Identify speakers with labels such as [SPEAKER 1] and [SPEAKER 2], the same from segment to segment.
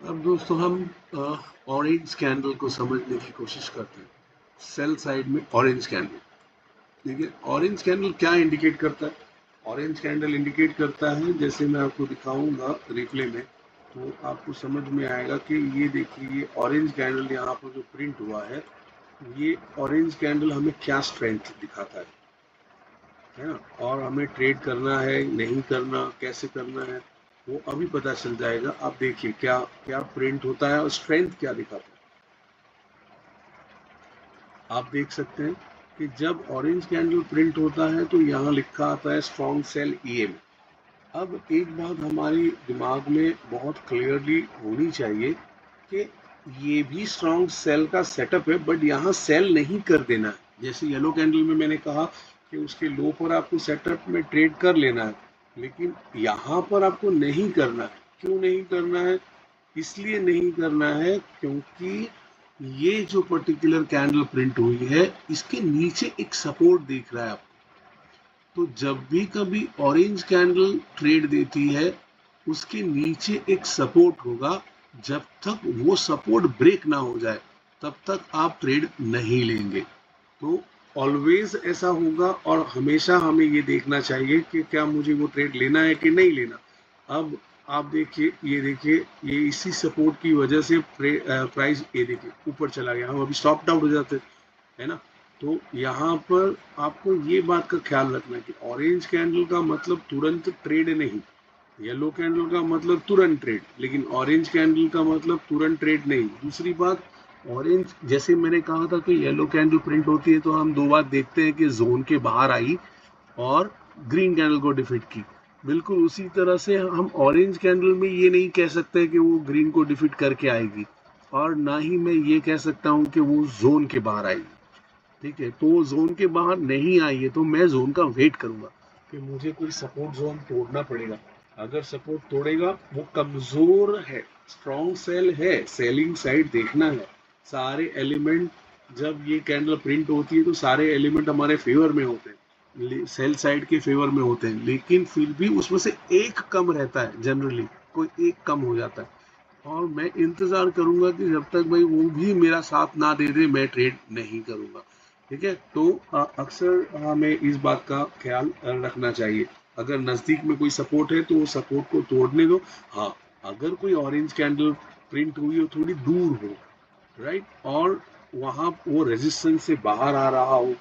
[SPEAKER 1] अब दोस्तों हम ऑरेंज कैंडल को समझने की कोशिश करते हैं। सेल साइड में ऑरेंज कैंडल, देखिए ऑरेंज कैंडल क्या इंडिकेट करता है। ऑरेंज कैंडल इंडिकेट करता है, जैसे मैं आपको दिखाऊंगा रिप्ले में तो आपको समझ में आएगा कि ये देखिए, ये ऑरेंज कैंडल यहाँ पर जो प्रिंट हुआ है, ये ऑरेंज कैंडल हमें क्या स्ट्रेंथ दिखाता है ना। और हमें ट्रेड करना है नहीं करना, कैसे करना है, वो अभी पता चल जाएगा। आप देखिए क्या क्या प्रिंट होता है और स्ट्रेंथ क्या दिखाता है। आप देख सकते हैं कि जब ऑरेंज कैंडल प्रिंट होता है तो यहाँ लिखा आता है स्ट्रॉन्ग सेल ईएम। अब एक बात हमारी दिमाग में बहुत क्लियरली होनी चाहिए कि ये भी स्ट्रॉन्ग सेल का सेटअप है, बट यहाँ सेल नहीं कर देना है। जैसे येलो कैंडल में मैंने कहा कि उसके लो पर आपको सेटअप में ट्रेड कर लेना है, लेकिन यहाँ पर आपको नहीं करना है। क्यों नहीं करना है? इसलिए नहीं करना है क्योंकि ये जो पर्टिकुलर कैंडल प्रिंट हुई है, इसके नीचे एक सपोर्ट दिख रहा है आपको। तो जब भी कभी ऑरेंज कैंडल ट्रेड देती है, उसके नीचे एक सपोर्ट होगा। जब तक वो सपोर्ट ब्रेक ना हो जाए, तब तक आप ट्रेड नहीं लेंगे। तो ऑलवेज ऐसा होगा, और हमेशा हमें ये देखना चाहिए कि क्या मुझे वो ट्रेड लेना है कि नहीं लेना। अब आप देखिए, ये देखिए, ये इसी सपोर्ट की वजह से प्राइस ये देखिए ऊपर चला गया। हम अभी स्टॉप आउट हो जाते, है ना। तो यहाँ पर आपको ये बात का ख्याल रखना है कि ऑरेंज कैंडल का मतलब तुरंत ट्रेड नहीं, येलो कैंडल का मतलब तुरंत ट्रेड, लेकिन ऑरेंज कैंडल का मतलब तुरंत ट्रेड नहीं। दूसरी बात, ऑरेंज जैसे मैंने कहा था कि येलो कैंडल प्रिंट होती है तो हम दो बात देखते हैं कि जोन के बाहर आई और ग्रीन कैंडल को डिफीट की। बिल्कुल उसी तरह से हम ऑरेंज कैंडल में ये नहीं कह सकते कि वो ग्रीन को डिफीट करके आएगी, और ना ही मैं ये कह सकता हूँ कि वो जोन के बाहर आएगी। ठीक है, तो वो जोन के बाहर नहीं आई है तो मैं जोन का वेट करूंगा कि मुझे कोई सपोर्ट जोन तोड़ना पड़ेगा। अगर सपोर्ट तोड़ेगा, वो कमजोर है, स्ट्रॉन्ग सेल है, सेलिंग साइड देखना है। सारे एलिमेंट, जब ये कैंडल प्रिंट होती है तो सारे एलिमेंट हमारे फेवर में होते हैं, सेल साइड के फेवर में होते हैं, लेकिन फिर भी उसमें से एक कम रहता है, जनरली कोई एक कम हो जाता है। और मैं इंतजार करूंगा कि जब तक भाई वो भी मेरा साथ ना दे दे, मैं ट्रेड नहीं करूंगा। ठीक है, तो अक्सर हमें इस बात का ख्याल रखना चाहिए। अगर नजदीक में कोई सपोर्ट है तो वो सपोर्ट को तोड़ने दो। हाँ, अगर कोई ऑरेंज कैंडल प्रिंट हुई हो थोड़ी दूर हो, राइट, और वहां वो रेजिस्टेंस से बाहर आ रहा हो,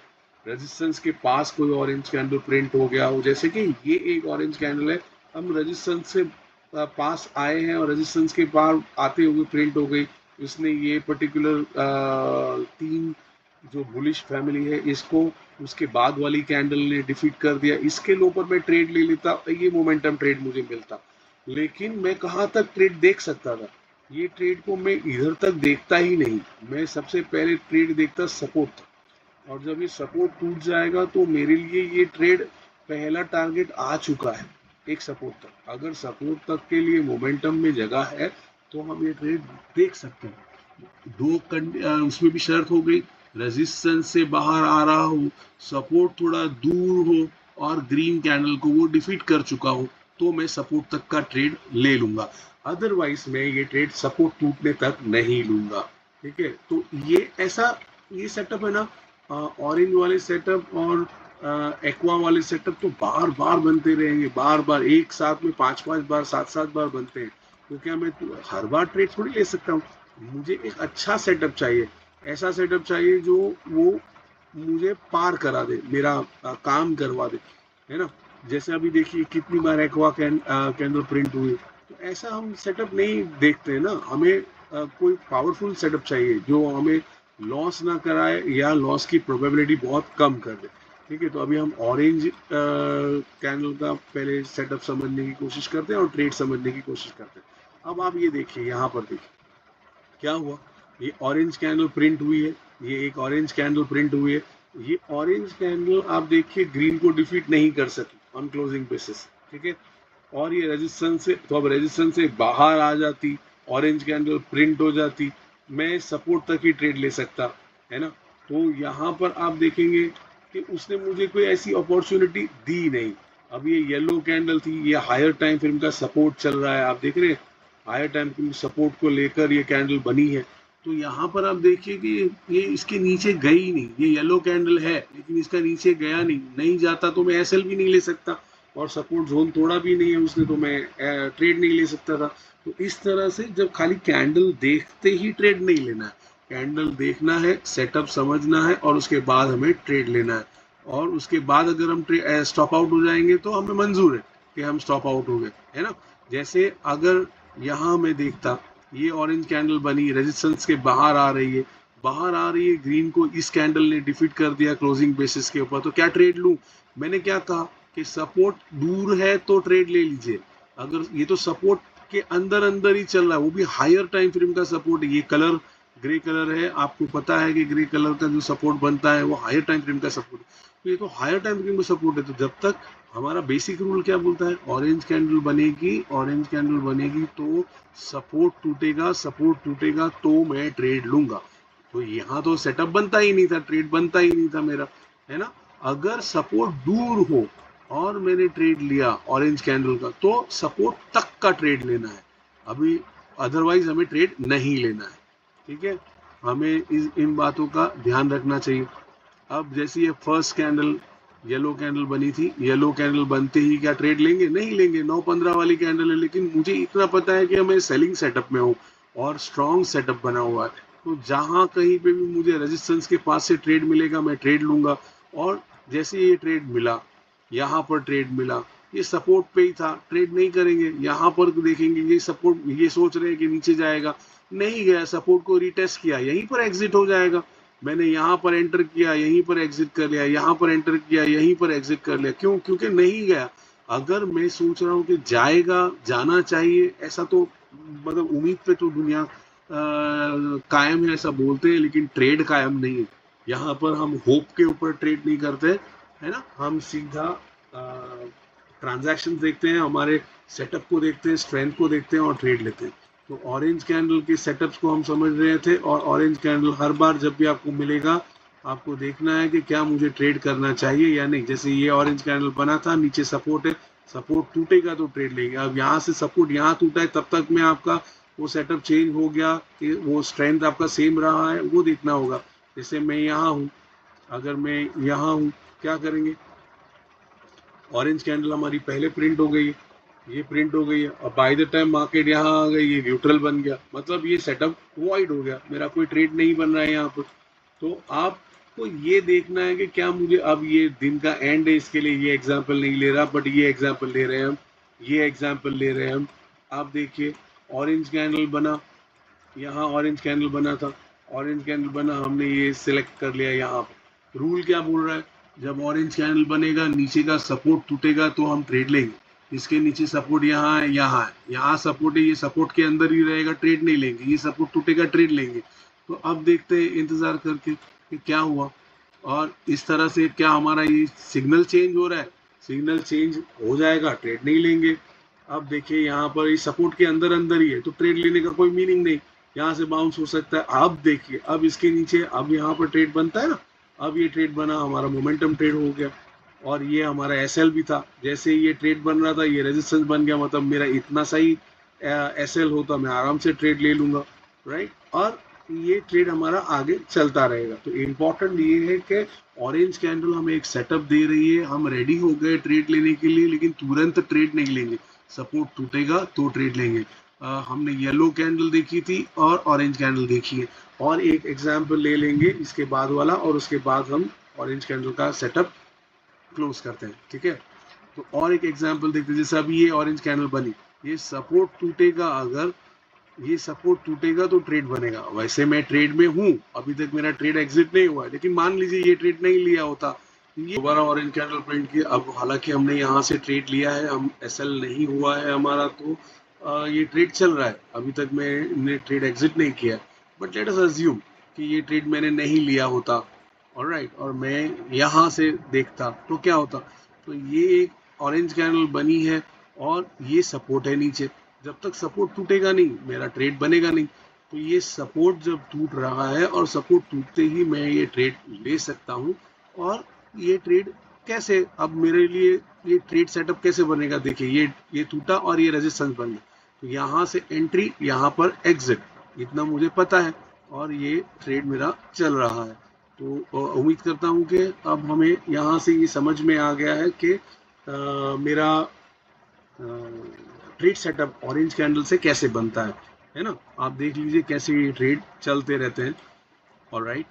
[SPEAKER 1] रेजिस्टेंस के पास कोई ऑरेंज कैंडल प्रिंट हो गया हो, जैसे कि ये एक ऑरेंज कैंडल है, हम रेजिस्टेंस से पास आए हैं और रेजिस्टेंस के पार आते हुए प्रिंट हो गई। इसने ये पर्टिकुलर तीन जो बुलिश फैमिली है, इसको उसके बाद वाली कैंडल ने डिफीट कर दिया। इसके लो पर मैं ट्रेड ले लेता, ये मोमेंटम ट्रेड मुझे मिलता। लेकिन मैं कहाँ तक ट्रेड देख सकता था? ये ट्रेड को मैं इधर तक देखता ही नहीं। मैं सबसे पहले ट्रेड देखता सपोर्ट तक, और जब ये सपोर्ट टूट जाएगा तो मेरे लिए ये ट्रेड, पहला टारगेट आ चुका है एक सपोर्ट तक। अगर सपोर्ट तक के लिए मोमेंटम में जगह है तो हम ये ट्रेड देख सकते हैं। उसमें भी शर्त हो गई, रेजिस्टेंस से बाहर आ रहा हो, सपोर्ट थोड़ा दूर हो, और ग्रीन कैंडल को वो डिफीट कर चुका हो, तो मैं सपोर्ट तक का ट्रेड ले लूंगा। अदरवाइज मैं ये ट्रेड सपोर्ट टूटने तक नहीं लूंगा। ठीक है, तो ये ऐसा, ये सेटअप है ना, ऑरेंज वाले सेटअप और एक्वा वाले सेटअप तो बार बार बनते रहेंगे, बार बार एक साथ में पांच पांच बार, सात सात बार बनते हैं। तो क्या मैं हर बार ट्रेड थोड़ी ले सकता हूँ? मुझे एक अच्छा सेटअप चाहिए, ऐसा सेटअप चाहिए जो वो मुझे पार करा दे, मेरा काम करवा दे, है ना। जैसे अभी देखिए कितनी बार एक्वा कैंडल प्रिंट हुई। तो ऐसा हम सेटअप नहीं देखते ना, हमें कोई पावरफुल सेटअप चाहिए जो हमें लॉस ना कराए या लॉस की प्रोबेबिलिटी बहुत कम कर दे। ठीक है, तो अभी हम ऑरेंज कैंडल का पहले सेटअप समझने की कोशिश करते हैं और ट्रेड समझने की कोशिश करते हैं। अब आप ये देखिए, यहाँ पर देखिए क्या हुआ। ये ऑरेंज कैंडल प्रिंट हुई है, ये एक ऑरेंज कैंडल प्रिंट हुई है। ये ऑरेंज कैंडल आप देखिए ग्रीन को डिफीट नहीं कर सकी ऑन क्लोजिंग बेसिस। ठीक है, और ये रेजिस्टेंस से, तो अब रेजिस्टेंस से बाहर आ जाती, ऑरेंज कैंडल प्रिंट हो जाती, मैं सपोर्ट तक ही ट्रेड ले सकता, है ना। तो यहाँ पर आप देखेंगे कि उसने मुझे कोई ऐसी अपॉर्चुनिटी दी नहीं। अब ये येलो कैंडल थी, ये हायर टाइम फ्रेम का सपोर्ट चल रहा है, आप देख रहे हैं। हायर टाइम सपोर्ट को लेकर ये कैंडल बनी है। तो यहाँ पर आप देखिए कि ये इसके नीचे गई नहीं, ये येलो कैंडल है लेकिन इसका नीचे गया नहीं, नहीं जाता तो मैं एसएल भी नहीं ले सकता, और सपोर्ट जोन तोड़ा भी नहीं है उसने, तो मैं ट्रेड नहीं ले सकता था। तो इस तरह से जब खाली कैंडल देखते ही ट्रेड नहीं लेना है, कैंडल देखना है, सेटअप समझना है और उसके बाद हमें ट्रेड लेना है। और उसके बाद अगर हम स्टॉप आउट हो जाएंगे तो हमें मंजूर है कि हम स्टॉप आउट हो गए, है ना। जैसे अगर यहाँ मैं देखता, ये ऑरेंज कैंडल बनी, रेजिस्टेंस के बाहर आ रही है, बाहर आ रही है, ग्रीन को इस कैंडल ने डिफीट कर दिया क्लोजिंग बेसिस के ऊपर, तो क्या ट्रेड लूं? मैंने क्या कहा कि सपोर्ट दूर है तो ट्रेड ले लीजिए। अगर ये तो सपोर्ट के अंदर अंदर ही चल रहा है, वो भी हायर टाइम फ्रेम का सपोर्ट, ये कलर ग्रे कलर है, आपको पता है कि ग्रे कलर का जो सपोर्ट बनता है वो हायर टाइम फ्रेम का सपोर्ट, तो ये तो हायर टाइम फ्रेम का सपोर्ट है। तो जब तक हमारा बेसिक रूल क्या बोलता है, ऑरेंज कैंडल बनेगी, ऑरेंज कैंडल बनेगी तो सपोर्ट टूटेगा, सपोर्ट टूटेगा तो मैं ट्रेड लूंगा। तो यहाँ तो सेटअप बनता ही नहीं था, ट्रेड बनता ही नहीं था मेरा, है ना। अगर सपोर्ट दूर हो और मैंने ट्रेड लिया ऑरेंज कैंडल का, तो सपोर्ट तक का ट्रेड लेना है अभी, अदरवाइज हमें ट्रेड नहीं लेना है, ठीक है। हमें इन बातों का ध्यान रखना चाहिए। अब जैसे ये फर्स्ट कैंडल येलो कैंडल बनी थी, येलो कैंडल बनते ही क्या ट्रेड लेंगे? नहीं लेंगे, 9-15 वाली कैंडल है, लेकिन मुझे इतना पता है कि मैं सेलिंग सेटअप में हूँ और स्ट्रॉन्ग सेटअप बना हुआ है, तो जहां कहीं पे भी मुझे रेजिस्टेंस के पास से ट्रेड मिलेगा मैं ट्रेड लूंगा। और जैसे ये ट्रेड मिला, यहाँ पर ट्रेड मिला, ये सपोर्ट पे ही था, ट्रेड नहीं करेंगे। यहाँ पर देखेंगे ये सपोर्ट, ये सोच रहे हैं कि नीचे जाएगा, नहीं गया, सपोर्ट को रिटेस्ट किया, यहीं पर एग्जिट हो जाएगा। मैंने यहाँ पर एंटर किया, यहीं पर एग्जिट कर लिया, यहाँ पर एंटर किया, यहीं पर एग्जिट कर लिया, क्यों? क्योंकि नहीं गया। अगर मैं सोच रहा हूँ कि जाएगा, जाना चाहिए, ऐसा तो मतलब उम्मीद पे तो दुनिया कायम है, ऐसा बोलते हैं, लेकिन ट्रेड कायम नहीं है। यहाँ पर हम होप के ऊपर ट्रेड नहीं करते, है ना, हम सीधा ट्रांजैक्शन देखते हैं, हमारे सेटअप को देखते हैं, स्ट्रेंथ को देखते हैं और ट्रेड लेते हैं। तो ऑरेंज कैंडल के सेटअप्स को हम समझ रहे थे, और ऑरेंज कैंडल हर बार जब भी आपको मिलेगा, आपको देखना है कि क्या मुझे ट्रेड करना चाहिए या नहीं। जैसे ये ऑरेंज कैंडल बना था, नीचे सपोर्ट है, सपोर्ट टूटेगा तो ट्रेड लेंगे। अब यहाँ से सपोर्ट यहाँ टूटा है, तब तक में आपका वो सेटअप चेंज हो गया कि वो स्ट्रेंथ आपका सेम रहा है, वो देखना होगा। जैसे मैं यहाँ हूँ, अगर मैं यहाँ हूँ, क्या करेंगे? ऑरेंज कैंडल हमारी पहले प्रिंट हो गई है, ये प्रिंट हो गई है, और बाय द टाइम मार्केट यहाँ आ गई, ये न्यूट्रल बन गया, मतलब ये सेटअप वॉइड हो गया, मेरा कोई ट्रेड नहीं बन रहा है यहाँ पर। तो आपको ये देखना है कि क्या मुझे, अब ये दिन का एंड है, इसके लिए ये एग्जाम्पल नहीं ले रहा, बट ये एग्जाम्पल ले रहे हैं हम, ये एग्जाम्पल ले रहे हैं हम। आप देखिए, ऑरेंज कैंडल बना, यहाँ ऑरेंज कैंडल बना था, ऑरेंज कैंडल बना, हमने ये सिलेक्ट कर लिया। यहाँ पर रूल क्या बोल रहा है? जब ऑरेंज कैंडल बनेगा, नीचे का सपोर्ट टूटेगा तो हम ट्रेड लेंगे। इसके नीचे सपोर्ट यहाँ है, यहाँ है, यहाँ सपोर्ट है, ये सपोर्ट के अंदर ही रहेगा, ट्रेड नहीं लेंगे। ये सपोर्ट टूटेगा, ट्रेड लेंगे। तो अब देखते हैं इंतजार करके कि क्या हुआ, और इस तरह से क्या हमारा ये सिग्नल चेंज हो रहा है? सिग्नल चेंज हो जाएगा, ट्रेड नहीं लेंगे। अब देखिए, यहाँ पर ये सपोर्ट के अंदर अंदर ही है, तो ट्रेड लेने का कोई मीनिंग नहीं, यहाँ से बाउंस हो सकता है। अब देखिए, अब इसके नीचे, अब यहाँ पर ट्रेड बनता है ना, अब ये ट्रेड बना, हमारा मोमेंटम ट्रेड हो गया, और ये हमारा एसएल भी था। जैसे ये ट्रेड बन रहा था, ये रेजिस्टेंस बन गया, मतलब मेरा इतना सही एसएल होता, मैं आराम से ट्रेड ले लूंगा, राइट। और ये ट्रेड हमारा आगे चलता रहेगा। तो इम्पोर्टेंट ये है कि ऑरेंज कैंडल हमें एक सेटअप दे रही है, हम रेडी हो गए ट्रेड लेने के लिए, लेकिन तुरंत ट्रेड नहीं लेंगे, सपोर्ट टूटेगा तो ट्रेड लेंगे। हमने येलो कैंडल देखी थी और ऑरेंज कैंडल देखी है, और एक एग्जाम्पल ले लेंगे इसके बाद वाला, और उसके बाद हम ऑरेंज कैंडल का सेटअप क्लोज करते हैं, ठीक है। तो और एक एग्जाम्पल देखते हैं, जैसे अभी ये ऑरेंज कैंडल बनी, ये सपोर्ट टूटेगा, अगर ये सपोर्ट टूटेगा तो ट्रेड बनेगा। वैसे मैं ट्रेड में हूँ, अभी तक मेरा ट्रेड एग्जिट नहीं हुआ है, लेकिन मान लीजिए ये ट्रेड नहीं लिया होता, ये दोबारा ऑरेंज कैंडल प्रिंट किया। अब हालांकि हमने यहाँ से ट्रेड लिया है, हम एसएल नहीं हुआ है हमारा, तो ये ट्रेड चल रहा है, अभी तक मैंने ट्रेड एग्जिट नहीं किया, बट लेट अस अज्यूम कि ये ट्रेड मैंने नहीं लिया होता, ऑलराइट, और मैं यहाँ से देखता तो क्या होता? तो ये एक ऑरेंज कैंडल बनी है, और ये सपोर्ट है नीचे, जब तक सपोर्ट टूटेगा नहीं मेरा ट्रेड बनेगा नहीं। तो ये सपोर्ट जब टूट रहा है, और सपोर्ट टूटते ही मैं ये ट्रेड ले सकता हूँ। और ये ट्रेड कैसे, अब मेरे लिए ये ट्रेड सेटअप कैसे बनेगा? देखिए, ये टूटा और ये रेजिस्टेंस बन गया, तो यहाँ से एंट्री, यहाँ पर एग्जिट, इतना मुझे पता है और ये ट्रेड मेरा चल रहा है। तो उम्मीद करता हूँ कि अब हमें यहाँ से ये समझ में आ गया है कि मेरा ट्रेड सेटअप ऑरेंज कैंडल से कैसे बनता है ना। आप देख लीजिए कैसे ये ट्रेड चलते रहते हैं। ऑलराइट,